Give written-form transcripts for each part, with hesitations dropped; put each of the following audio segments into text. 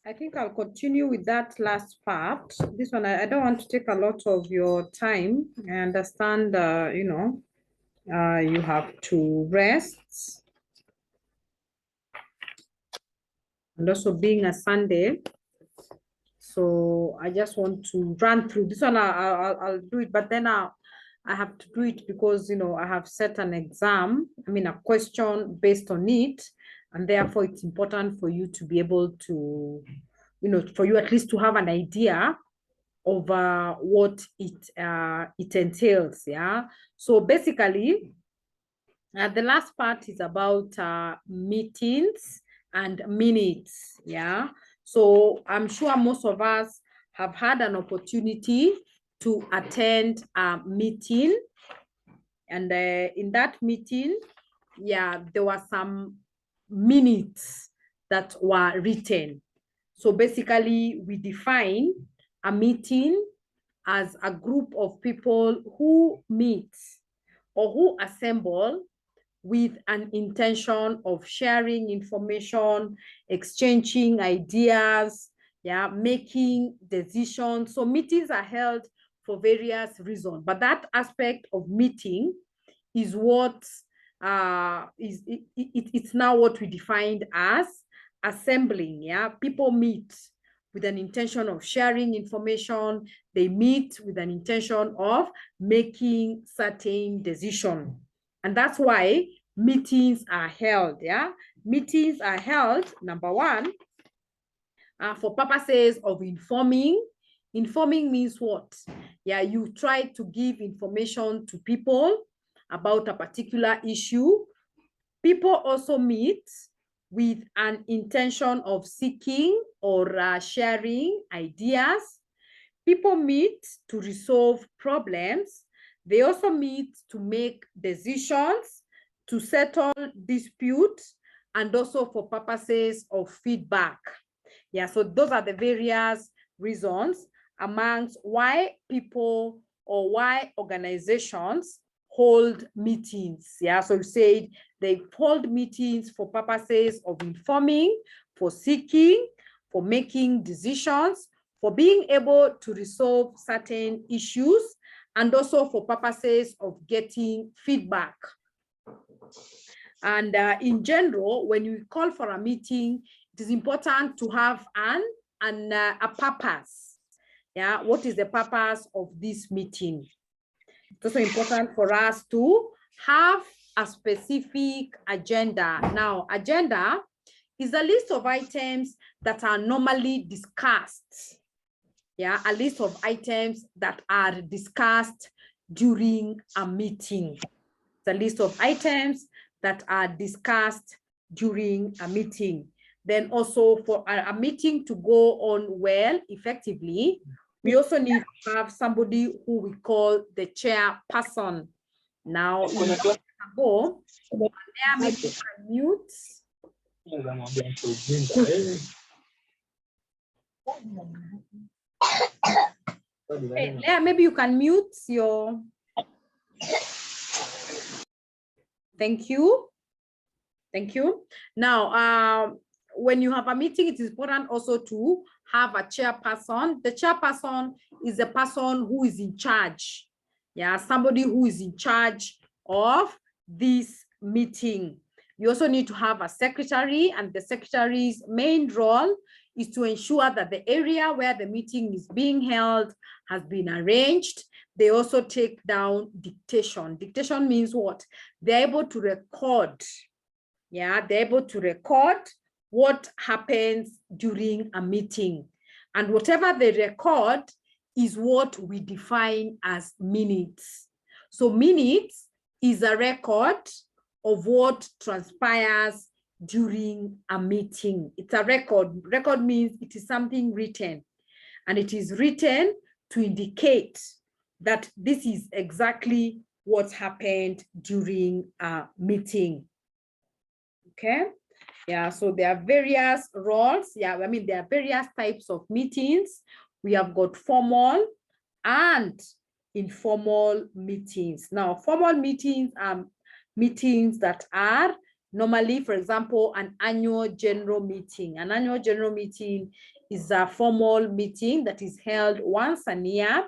I think I'll continue with that last part. This one, I don't want to take a lot of your time. I understand, you have to rest. And also being a Sunday. So I just want to run through this one. I'll do it, but then I have to do it because, I have set an exam, a question based on it. And therefore, it's important for you to be able to, for you at least to have an idea of what it entails. Yeah. So basically, the last part is about meetings and minutes. Yeah. So I'm sure most of us have had an opportunity to attend a meeting. And in that meeting, there were some minutes that were written. So basically, we define a meeting as a group of people who meet or who assemble with an intention of sharing information, exchanging ideas, making decisions. So meetings are held for various reasons, but that aspect of meeting is what it's now what we defined as assembling. People meet with an intention of sharing information. They meet with an intention of making certain decisions. And that's why meetings are held. Meetings are held, number one, for purposes of informing. Informing means what? You try to give information to people about a particular issue. People also meet with an intention of seeking or sharing ideas. People meet to resolve problems. They also meet to make decisions, to settle disputes, and also for purposes of feedback. So those are the various reasons amongst why people or why organizations hold meetings. So you said they hold meetings for purposes of informing, for seeking, for making decisions, for being able to resolve certain issues, and also for purposes of getting feedback. And in general, when you call for a meeting, it is important to have a purpose. What is the purpose of this meeting? It's also important for us to have a specific agenda. Now, agenda is a list of items that are normally discussed. A list of items that are discussed during a meeting. It's a list of items that are discussed during a meeting. Then also for a meeting to go on well, effectively, we also need to have somebody who we call the chairperson. Now, go, maybe you can mute. Hey, maybe you can mute your... Thank you. Thank you. Now, when you have a meeting, it is important also to have a chairperson. The chairperson is the person who is in charge. Somebody who is in charge of this meeting. You also need to have a secretary, and the secretary's main role is to ensure that the area where the meeting is being held has been arranged. They also take down dictation. Dictation means what? They're able to record. They're able to record what happens during a meeting. And whatever they record is what we define as minutes. So minutes is a record of what transpires during a meeting. It's a record. Record means it is something written, and it is written to indicate that this is exactly what happened during a meeting. Okay. So there are various roles. there are various types of meetings. We have got formal and informal meetings. Now, formal meetings are meetings that are Normally, for example, an annual general meeting. An annual general meeting is a formal meeting that is held once a year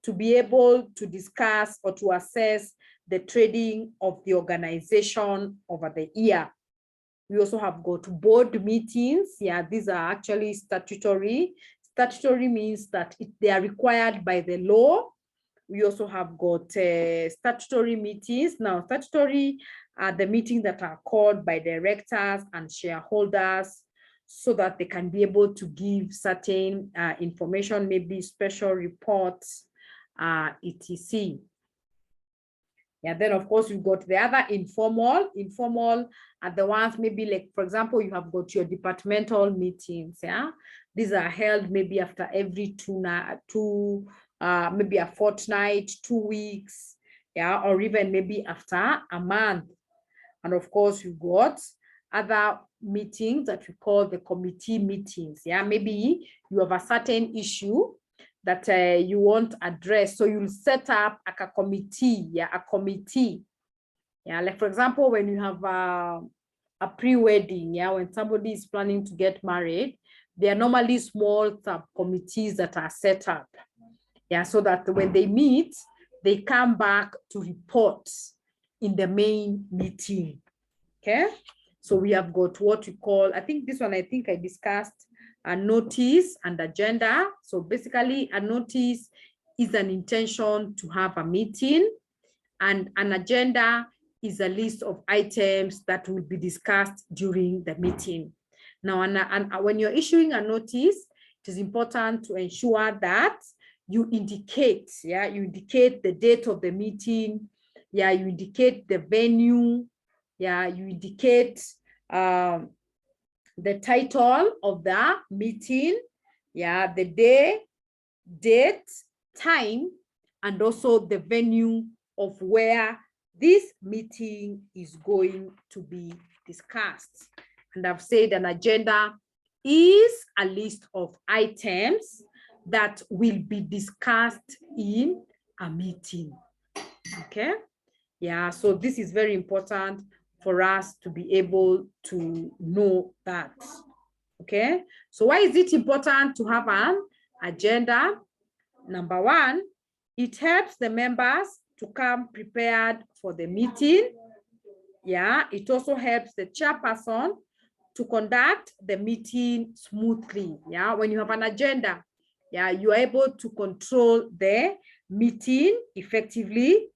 to be able to discuss or to assess the trading of the organization over the year. We also have got board meetings. Yeah, these are actually statutory. Statutory means that they are required by the law. We also have got statutory meetings. Now, statutory are the meetings that are called by directors and shareholders so that they can be able to give certain information, maybe special reports, etc. Yeah, then of course you've got the other informal. Informal are the ones maybe like, for example, you have got your departmental meetings. Yeah, these are held maybe after every maybe a fortnight, 2 weeks, yeah, or even maybe after a month. And of course, you've got other meetings that we call the committee meetings. Yeah, maybe you have a certain issue that you want address, so you'll set up like a committee. Yeah, a committee. Yeah, like for example, when you have a pre-wedding, yeah, when somebody is planning to get married, there are normally small subcommittees that are set up. Yeah, so that when they meet, they come back to report in the main meeting. Okay, so we have got what we call, I think this one, I think I discussed a notice and agenda. So basically a notice is an intention to have a meeting, and an agenda is a list of items that will be discussed during the meeting. Now, and when you're issuing a notice, it is important to ensure that you indicate, yeah, you indicate the date of the meeting, yeah, you indicate the venue, yeah, you indicate the title of the meeting, yeah, the day, date, time, and also the venue of where this meeting is going to be discussed. And I've said an agenda is a list of items that will be discussed in a meeting. Okay, yeah, so this is very important for us to be able to know that. Okay, so why is it important to have an agenda? Number one, it helps the members to come prepared for the meeting. Yeah, it also helps the chairperson to conduct the meeting smoothly. Yeah, when you have an agenda, yeah, you are able to control the meeting effectively.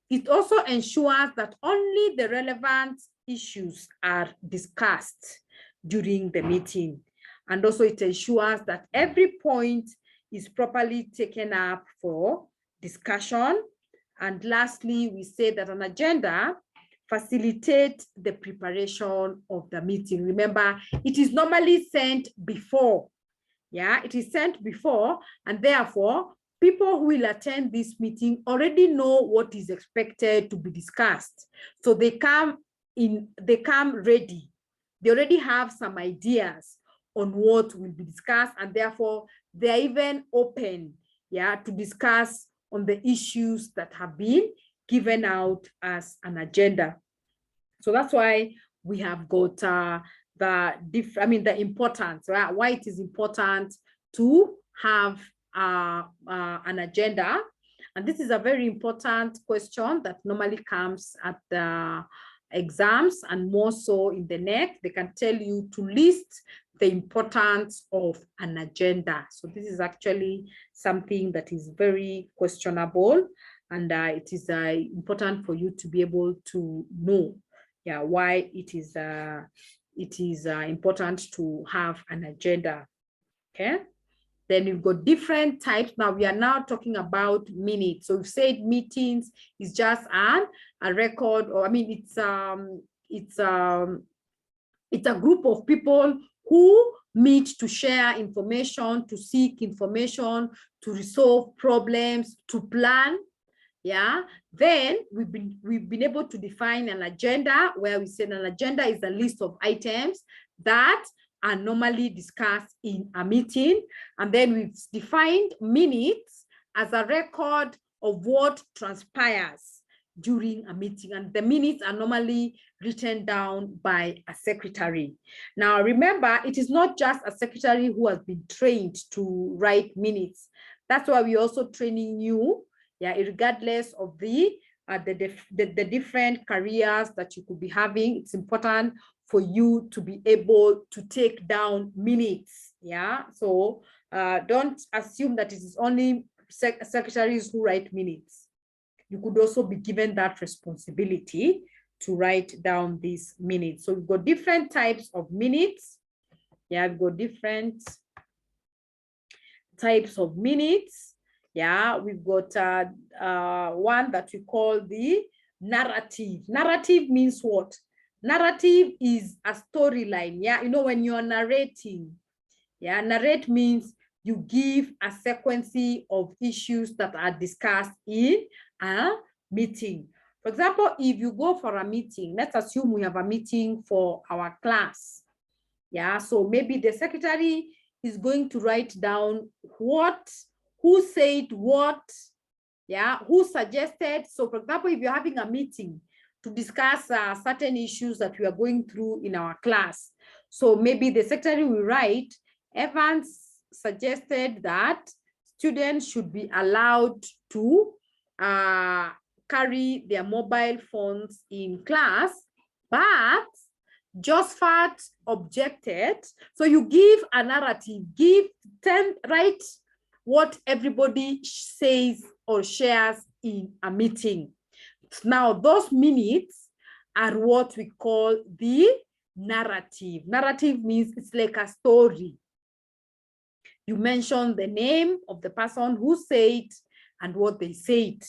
It also ensures that only the relevant issues are discussed during the meeting. And also it ensures that every point is properly taken up for discussion. And lastly, we say that an agenda facilitates the preparation of the meeting. Remember, it is normally sent before. Yeah, it is sent before, and therefore, people who will attend this meeting already know what is expected to be discussed. So they come ready. They already have some ideas on what will be discussed, and therefore they're even open, yeah, to discuss on the issues that have been given out as an agenda. So that's why we have got the importance, right? Why it is important to have an agenda. And this is a very important question that normally comes at the exams, and more so in the NEC. They can tell you to list the importance of an agenda. So this is actually something that is very questionable, and it is important for you to be able to know, yeah, why it is important to have an agenda. Okay, then you've got different types. Now we are now talking about minutes. So we've said meetings is just a record, or I mean it's a group of people who meet to share information, to seek information, to resolve problems, to plan. Yeah, then we've been able to define an agenda, where we said an agenda is a list of items that are normally discussed in a meeting. And then we've defined minutes as a record of what transpires during a meeting, and the minutes are normally written down by a secretary. Now, remember, it is not just a secretary who has been trained to write minutes. That's why we're also training you, yeah, regardless of the different careers that you could be having. It's important for you to be able to take down minutes, yeah? So don't assume that it is only secretaries who write minutes. You could also be given that responsibility to write down these minutes. So we've got different types of minutes. Yeah, we've got different types of minutes. Yeah, we've got one that we call the narrative. Narrative means what? Narrative is a storyline. Yeah, you know, when you're narrating, yeah, narrate means you give a sequence of issues that are discussed in a meeting. For example, if you go for a meeting, let's assume we have a meeting for our class. Yeah, so maybe the secretary is going to write down who said what, yeah, who suggested. So for example, if you're having a meeting to discuss certain issues that we are going through in our class, so maybe the secretary will write, Evans suggested that students should be allowed to carry their mobile phones in class, but Josephat objected. So you give a narrative, write what everybody says or shares in a meeting. Now, those minutes are what we call the narrative. Narrative means it's like a story. You mention the name of the person who said and what they said.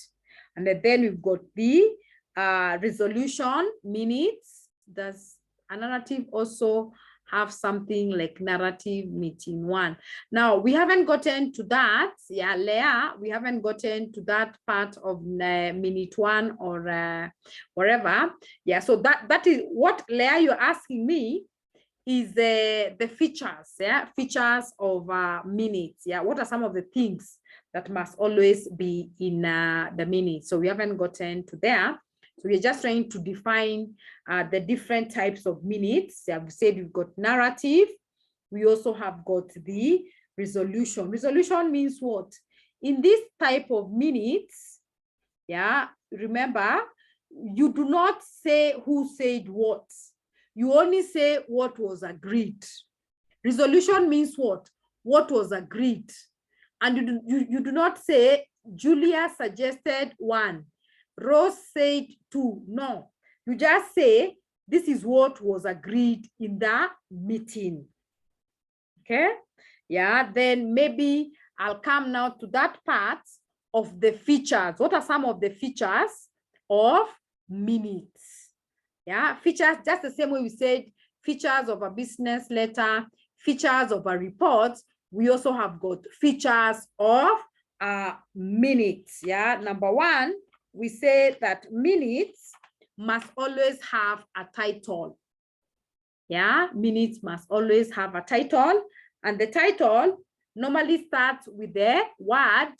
And then we've got the resolution minutes. Does a narrative also have something like narrative meeting one? Now, we haven't gotten to that. Yeah, Leah, we haven't gotten to that part of minute one or whatever. Yeah, so that is what, Leah, you're asking me is the features, yeah, features of minutes. Yeah, what are some of the things that must always be in the minutes? So we haven't gotten to there. So we're just trying to define the different types of minutes. I've said we've got narrative. We also have got the resolution. Resolution means what? In this type of minutes, yeah, remember, you do not say who said what. You only say what was agreed. Resolution means what? What was agreed. And you do not say Julia suggested 1. Rose said 2. No, you just say this is what was agreed in the meeting. Okay, yeah, then maybe I'll come now to that part of the features. What are some of the features of minutes? Yeah, features, just the same way we said features of a business letter, features of a report, we also have got features of minutes. Yeah, number one, we say that minutes must always have a title. Yeah, minutes must always have a title, and the title normally starts with the word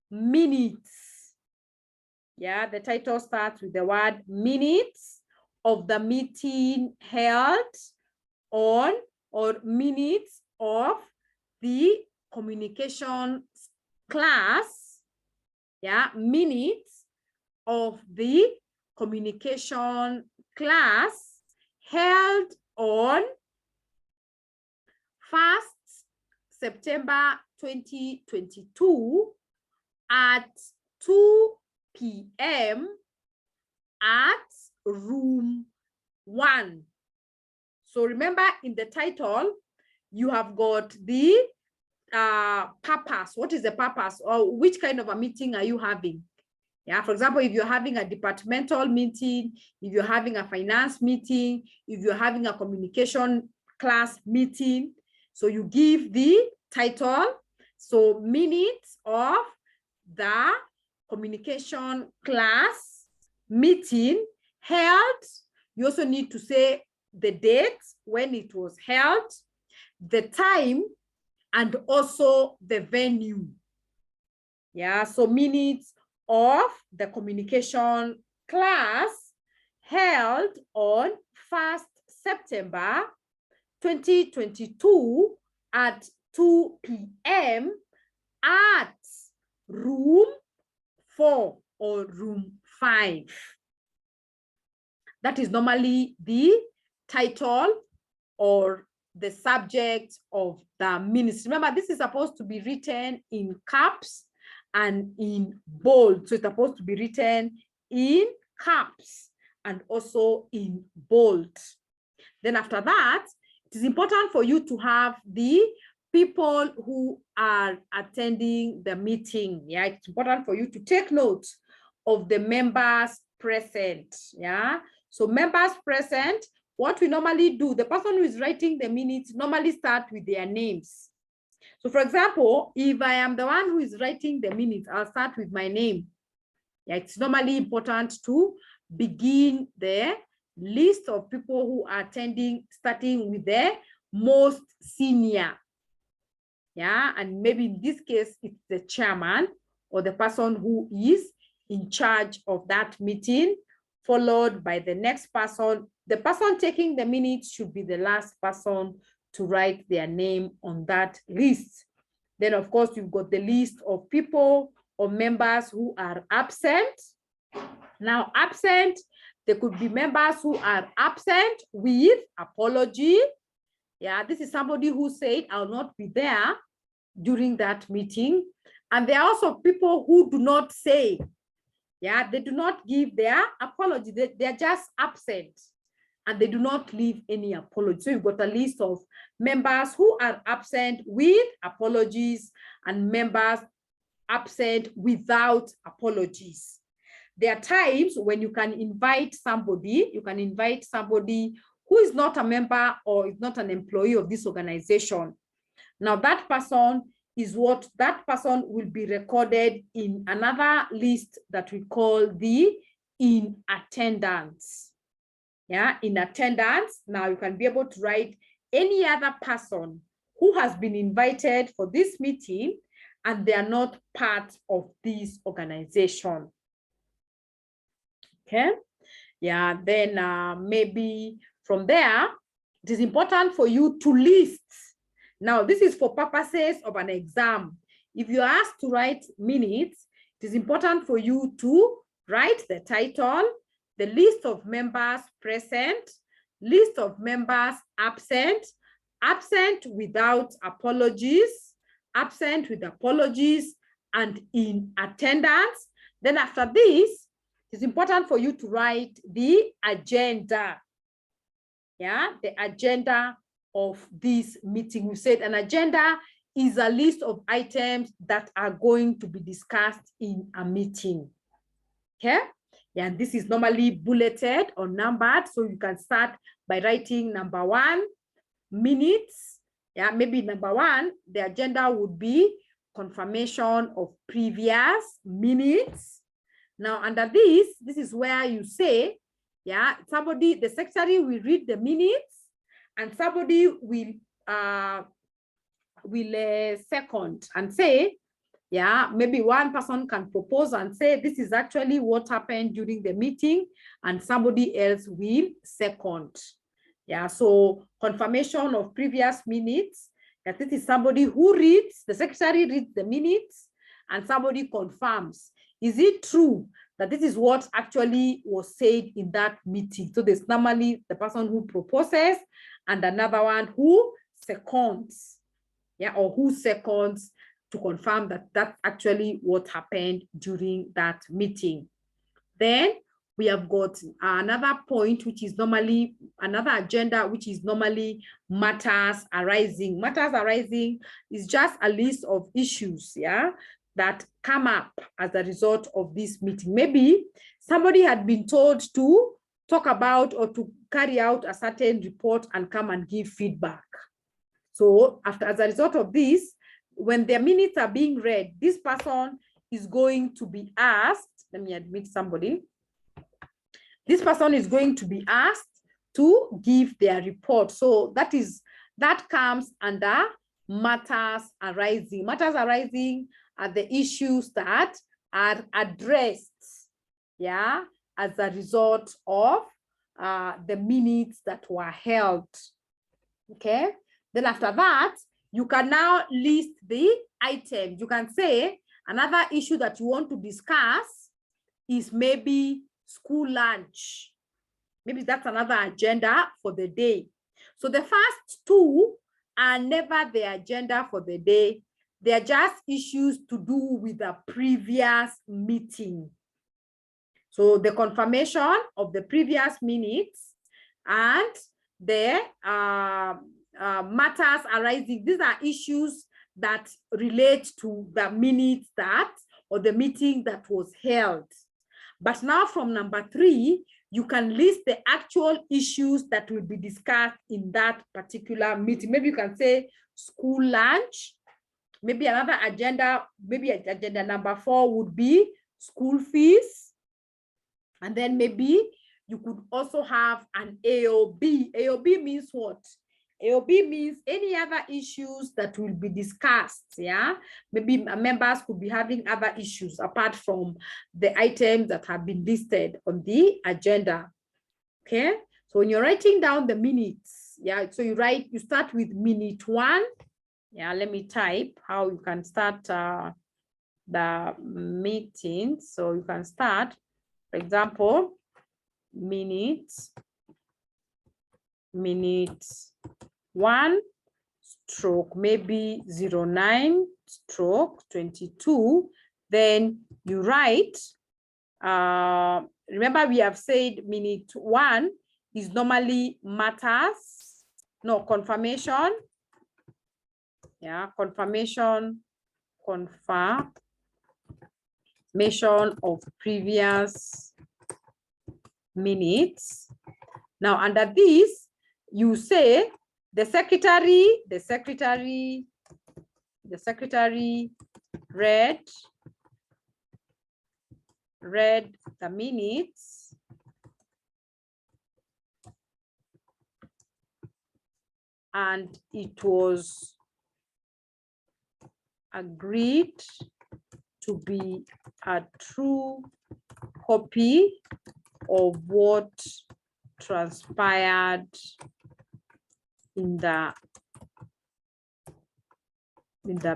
minutes. Yeah, the title starts with the word minutes of the meeting held on, or minutes of the communication class. Yeah, minutes of the communication class held on 1st September 2022 at 2 p.m. at room 1. So remember, in the title, you have got the purpose. What is the purpose, or which kind of a meeting are you having? Yeah, for example, if you're having a departmental meeting, if you're having a finance meeting, if you're having a communication class meeting, so you give the title. So minutes of the communication class meeting held. You also need to say the date when it was held, the time, and also the venue. Yeah, so minutes of the communication class held on 1st September 2022 at 2 p.m. at room 4 or room 5. That is normally the title or the subject of the minutes. Remember, this is supposed to be written in caps and in bold. So it's supposed to be written in caps and also in bold. Then after that, it is important for you to have the people who are attending the meeting. Yeah, it's important for you to take note of the members present. Yeah, so members present, what we normally do, the person who is writing the minutes normally start with their names. So for example, if I am the one who is writing the minutes, I'll start with my name. Yeah, it's normally important to begin the list of people who are attending, starting with the most senior. Yeah, and maybe in this case, it's the chairman or the person who is in charge of that meeting, followed by the next person. The person taking the minutes should be the last person to write their name on that list. Then, of course, you've got the list of people or members who are absent. Now, absent, there could be members who are absent with apology. Yeah, this is somebody who said, I'll not be there during that meeting. And there are also people who do not say, yeah, they do not give their apology. They're just absent and they do not leave any apology. So you've got a list of members who are absent with apologies and members absent without apologies. There are times when you can invite somebody, who is not a member or is not an employee of this organization. Now that person will be recorded in another list that we call the in attendance. Yeah, in attendance. Now you can be able to write any other person who has been invited for this meeting and they are not part of this organization. Okay. Yeah, then maybe from there, it is important for you to list. Now, this is for purposes of an exam. If you are asked to write minutes, it is important for you to write the title, the list of members present, list of members absent, absent without apologies, absent with apologies, and in attendance. Then after this, it's important for you to write the agenda. Yeah, the agenda of this meeting. We said an agenda is a list of items that are going to be discussed in a meeting. Okay. Yeah, and this is normally bulleted or numbered. So you can start by writing number 1, minutes. Yeah, maybe number 1, the agenda would be confirmation of previous minutes. Now, under this is where you say, yeah, somebody, the secretary will read the minutes and somebody will second and say, yeah, maybe one person can propose and say, this is actually what happened during the meeting, and somebody else will second. Yeah, so confirmation of previous minutes, that this is somebody who reads, the secretary reads the minutes and somebody confirms. Is it true that this is what actually was said in that meeting? So there's normally the person who proposes and another one who seconds, yeah, or who seconds to confirm that that's actually what happened during that meeting. Then we have got another point, which is normally another agenda, which is normally matters arising. Matters arising is just a list of issues, yeah, that come up as a result of this meeting. Maybe somebody had been told to talk about or to carry out a certain report and come and give feedback. So as a result of this, when their minutes are being read, this person is going to be asked, let me admit somebody. This person is going to be asked to give their report. So that comes under matters arising. Matters arising are the issues that are addressed, yeah, as a result of the minutes that were held. Okay, then after that, you can now list the items. You can say another issue that you want to discuss is maybe school lunch. Maybe that's another agenda for the day. So the first two are never the agenda for the day. They are just issues to do with the previous meeting. So the confirmation of the previous minutes and the matters arising. These are issues that relate to the minutes that, or the meeting that was held. But now from number 3, you can list the actual issues that will be discussed in that particular meeting. Maybe you can say school lunch. Maybe another agenda, maybe agenda number 4 would be school fees. And then maybe you could also have an AOB. AOB means what? AOB means any other issues that will be discussed, yeah? Maybe members could be having other issues apart from the items that have been listed on the agenda, okay? So when you're writing down the minutes, yeah, so you start with minute 1. Yeah, let me type how you can start the meeting. So you can start, for example, minute 1 stroke maybe 09 stroke 22. Then you write, remember we have said minute 1 is normally matters, no, confirmation. Yeah, confirmation of previous minutes. Now under this, you say the secretary read the minutes and it was agreed to be a true copy of what transpired in the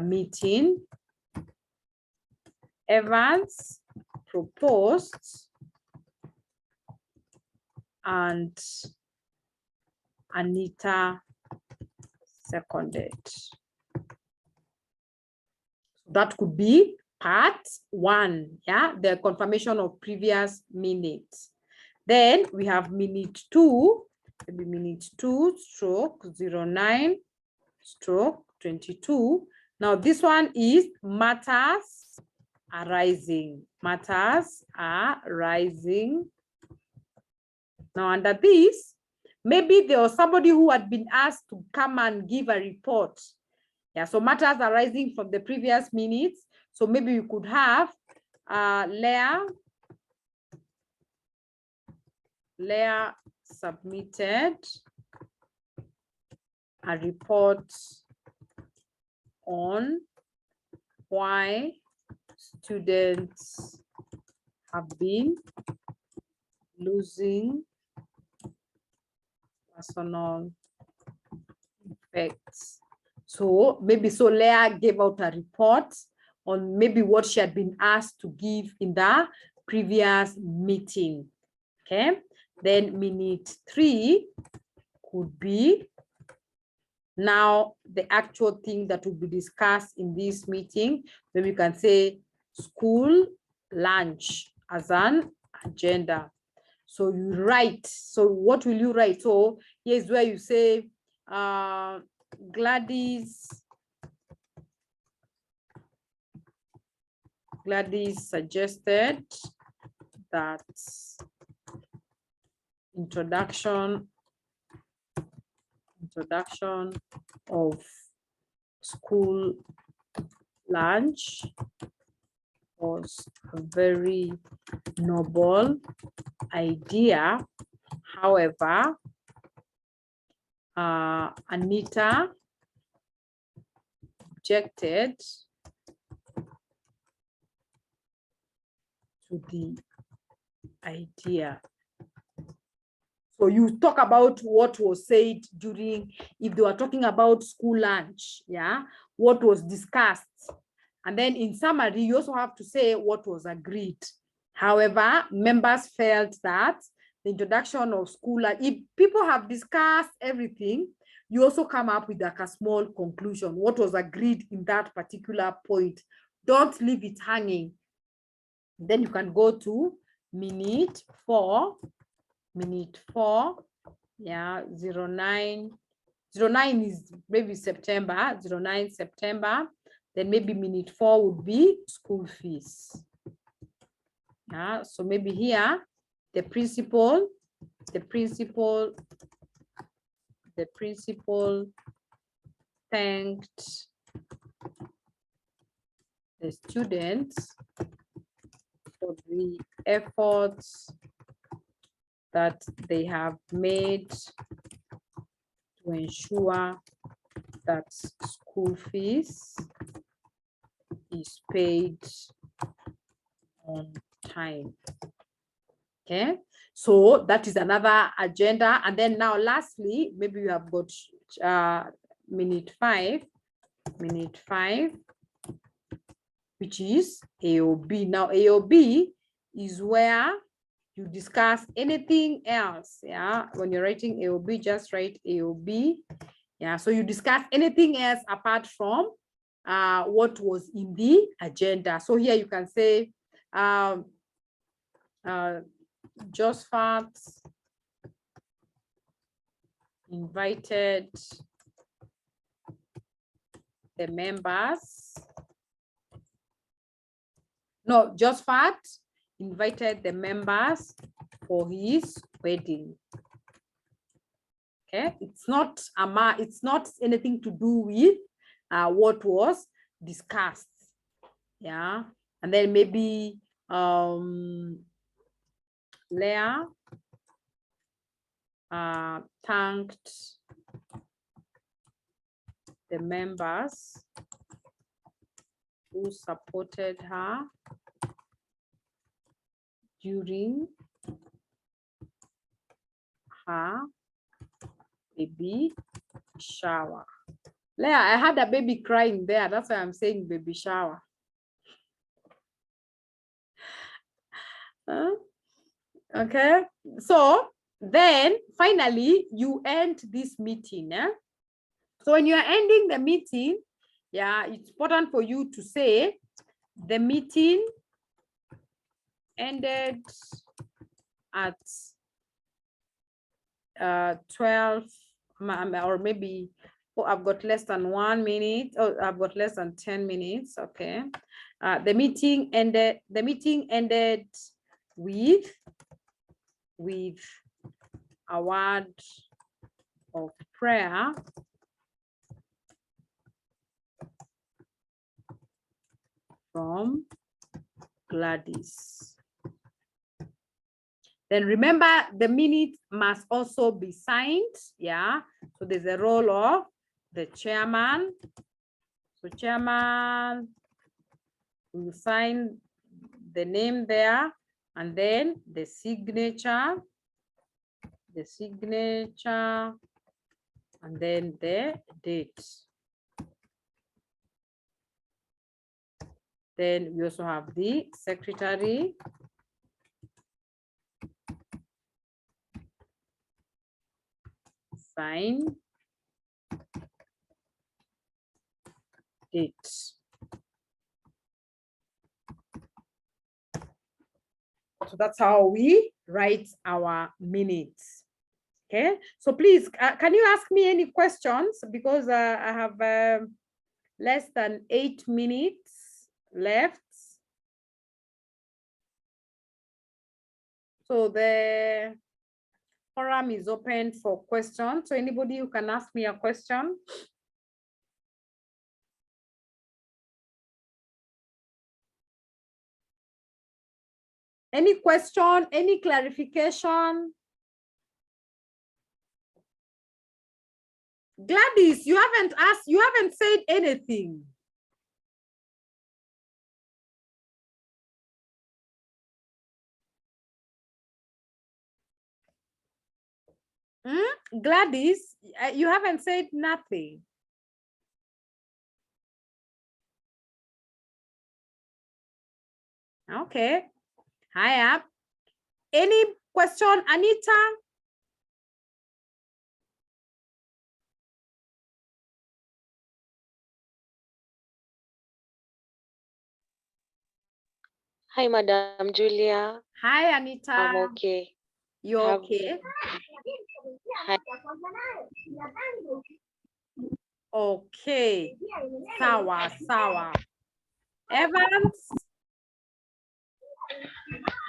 meeting. Evans proposed and Anita seconded. That could be part 1, yeah, the confirmation of previous minutes. Then we have minute 2, maybe minute 2 stroke 09 stroke 22. Now this one is matters arising. Matters arising. Now under this, maybe there was somebody who had been asked to come and give a report. Yeah, so matters arising from the previous minutes. So maybe you could have Leah submitted a report on why students have been losing personal effects. So maybe Leah gave out a report on maybe what she had been asked to give in the previous meeting. Okay, then minute 3 could be now the actual thing that will be discussed in this meeting. Maybe you can say school lunch as an agenda. So you write. So what will you write? So here's where you say Gladys suggested that introduction of school lunch was a very noble idea. However, Anita objected to the idea. So you talk about what was said during, if they were talking about school lunch, yeah, what was discussed. And then in summary, you also have to say what was agreed. However, members felt that the introduction of school lunch, if people have discussed everything, you also come up with like a small conclusion, what was agreed in that particular point. Don't leave it hanging. Then you can go to minute 4, yeah, 09 is maybe September, 09 September. Then maybe minute 4 would be school fees. Yeah, so maybe here the principal thanked the students for the efforts that they have made to ensure that school fees is paid on time. Okay, so that is another agenda. And then now lastly, maybe you have got minute 5, which is AOB. Now AOB is where you discuss anything else. Yeah, when you're writing AOB, just write AOB. Yeah, so you discuss anything else apart from what was in the agenda. So here you can say Josephat invited the members. No, Josephat invited the members for his wedding. Okay, it's not anything to do with what was discussed. Yeah, and then maybe Leah thanked the members who supported her during her baby shower. Leah, I had a baby crying there. That's why I'm saying baby shower. Okay, so then finally you end this meeting. So when you are ending the meeting, yeah, it's important for you to say the meeting ended at 12, or maybe, oh, I've got less than 1 minute. Oh, I've got less than 10 minutes. Okay. The meeting ended with a word of prayer from Gladys. Then remember, the minute must also be signed. Yeah, so there's a role of the chairman. So chairman will sign the name there, and then the signature, and then the date. Then we also have the secretary. Sign date. So that's how we write our minutes. Okay, so please, can you ask me any questions? Because I have less than 8 minutes left. So the forum is open for questions. So anybody who can ask me a question. Any question, any clarification? Gladys, you haven't asked, you haven't said anything. Gladys, you haven't said nothing. Okay. Hi, up. Any question, Anita? Hi, Madam Julia. Hi, Anita. I'm okay. You okay? Hi. Okay. Sawa. Evans?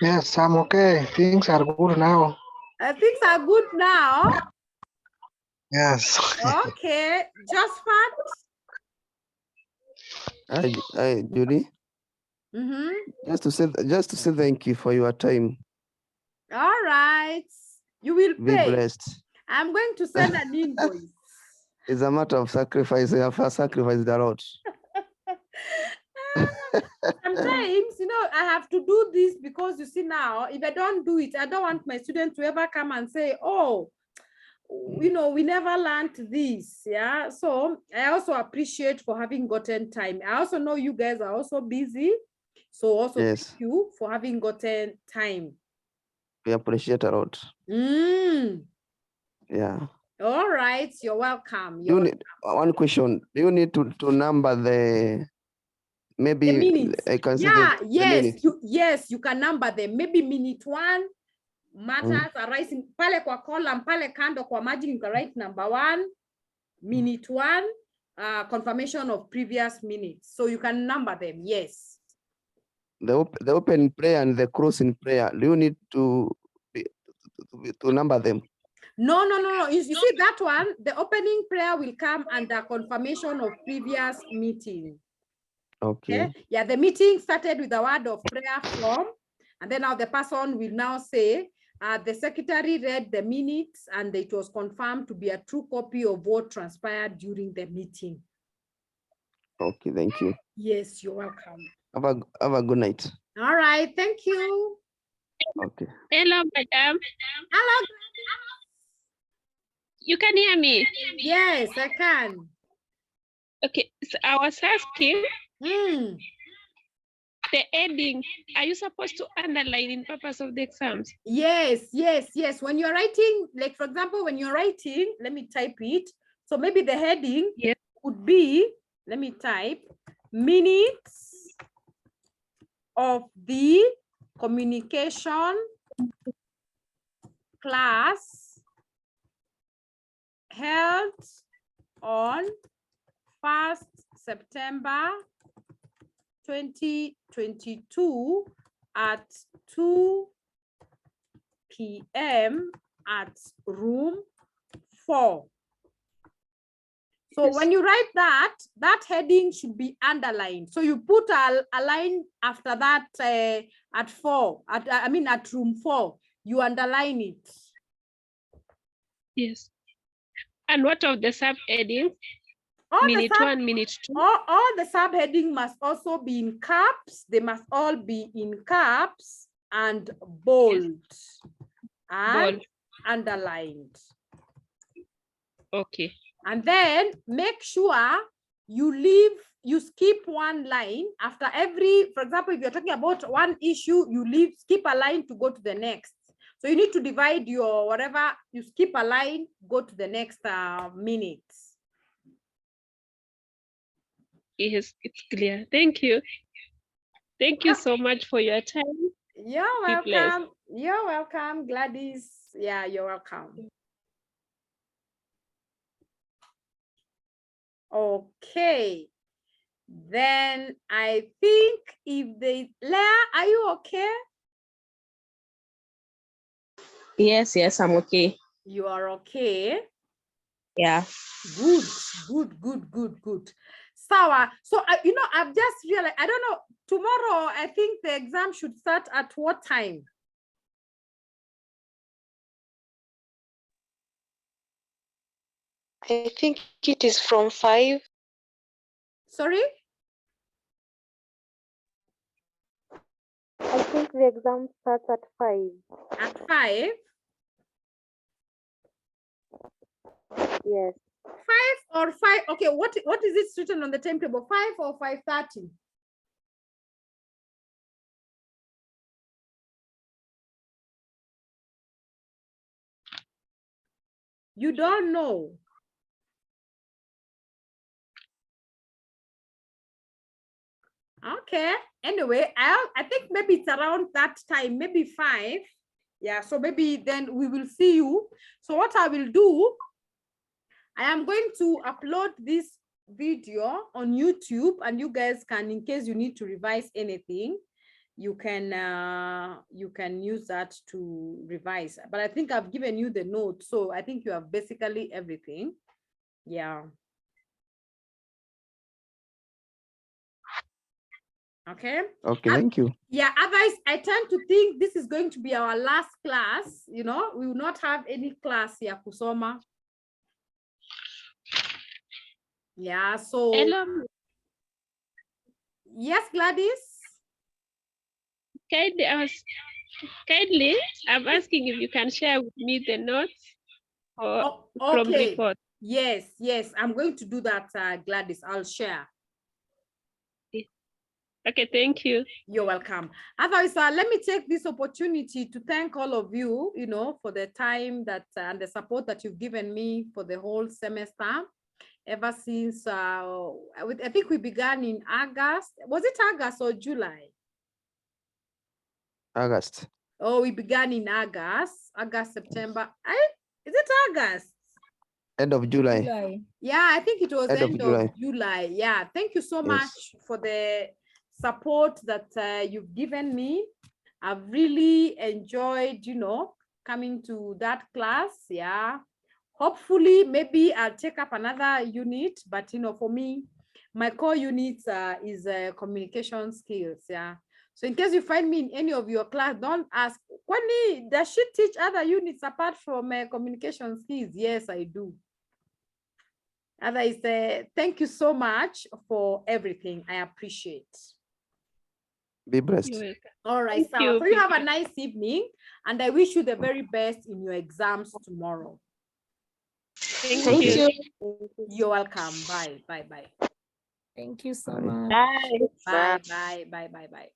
Yes, I'm okay. Things are good now. Things are good now. Yes. Okay. Josephat? Hi, Judy. Just to say thank you for your time. All right. You will Be pay. blessed. I'm going to send an invoice. It's a matter of sacrifice. You have sacrificed a lot. Sometimes, I have to do this because you see now, if I don't do it, I don't want my students to ever come and say, oh, we never learned this. Yeah. So I also appreciate for having gotten time. I also know you guys are also busy. So also Yes. thank you for having gotten time. We appreciate a lot. Yeah. All right. You're welcome. You need one question. Do you need to number the maybe the minutes? I can see Yeah, the yes, minutes. yes, you can number them. Maybe minute 1, matters arising pale kwa column, pale kando kwa margin, you can write number 1, minute 1, confirmation of previous minutes. So you can number them, yes. The open prayer and the closing prayer, do you need to number them? No. You see that one, the opening prayer will come under confirmation of previous meeting. Okay. Yeah, the meeting started with a word of prayer from, and then now the person will now say, the secretary read the minutes and it was confirmed to be a true copy of what transpired during the meeting. Okay, thank you. Yes, you're welcome. Have a good night. All right, thank you. Okay. Hello, madam. Hello. You can hear me? Yes, I can. Okay, so I was asking, the heading, are you supposed to underline in purpose of the exams? Yes. When you're writing, like for example, when you're writing, let me type it. So maybe the heading would be, let me type, minutes of the communication class held on 1st September 2022 at 2 p.m. at room 4. So when you write that heading should be underlined. So you put a line after that at 4, at room 4, you underline it. Yes. And what of the subheading? Minute 1, minute 2. All the subheading must also be in caps. They must all be in caps and bold and underlined. Okay. And then make sure you skip one line after every, for example, if you're talking about one issue, you skip a line to go to the next. So you need to divide your whatever, you skip a line, go to the next minutes. Yes, it's clear. Thank you. Thank you so much for your time. You're welcome. You're welcome, Gladys. Yeah, you're welcome. Okay. Then I think Leah, are you okay? Yes, I'm okay. You are okay? Yeah. Good. Sawa. So, I've just realized, I don't know, tomorrow, I think the exam should start at what time? I think it is from 5. Sorry? I think the exam starts at 5. At 5? Yes. 5 or 5? Okay, what is it written on the timetable? 5 or 5:30? You don't know. Okay. Anyway, I think maybe it's around that time, maybe 5. Yeah, so maybe then we will see you. So what I will do, I am going to upload this video on YouTube, and you guys can, in case you need to revise anything, you can use that to revise. But I think I've given you the notes, so I think you have basically everything. Yeah. Okay. Okay, thank you. Yeah, otherwise I tend to think this is going to be our last class. You know, we will not have any class here, kusoma. Yeah, so Hello, yes, Gladys. kindly, I'm asking if you can share with me the notes or from Okay. report. Yes, I'm going to do that, Gladys. I'll share. Okay, thank you. You're welcome. Otherwise, let me take this opportunity to thank all of you, you know, for the time that and the support that you've given me for the whole semester. Ever since, I think we began in August. Was it August or July? August. Oh, we began in August, September. Is it August? End of July. Yeah, I think it was End of July. Yeah, thank you so much for the support that you've given me. I've really enjoyed, you know, coming to that class. Yeah, hopefully maybe I'll take up another unit, but you know, for me, my core units is communication skills. Yeah, so in case you find me in any of your class, don't ask, Kwani, does she teach other units apart from communication skills? Yes, I do. Otherwise, thank you so much for everything. I appreciate. Be blessed. You're welcome. All right, Thank you. so you have a nice evening, and I wish you the very best in your exams tomorrow. Thank you. You're welcome. Bye. Thank you so Bye. much. Bye. Bye.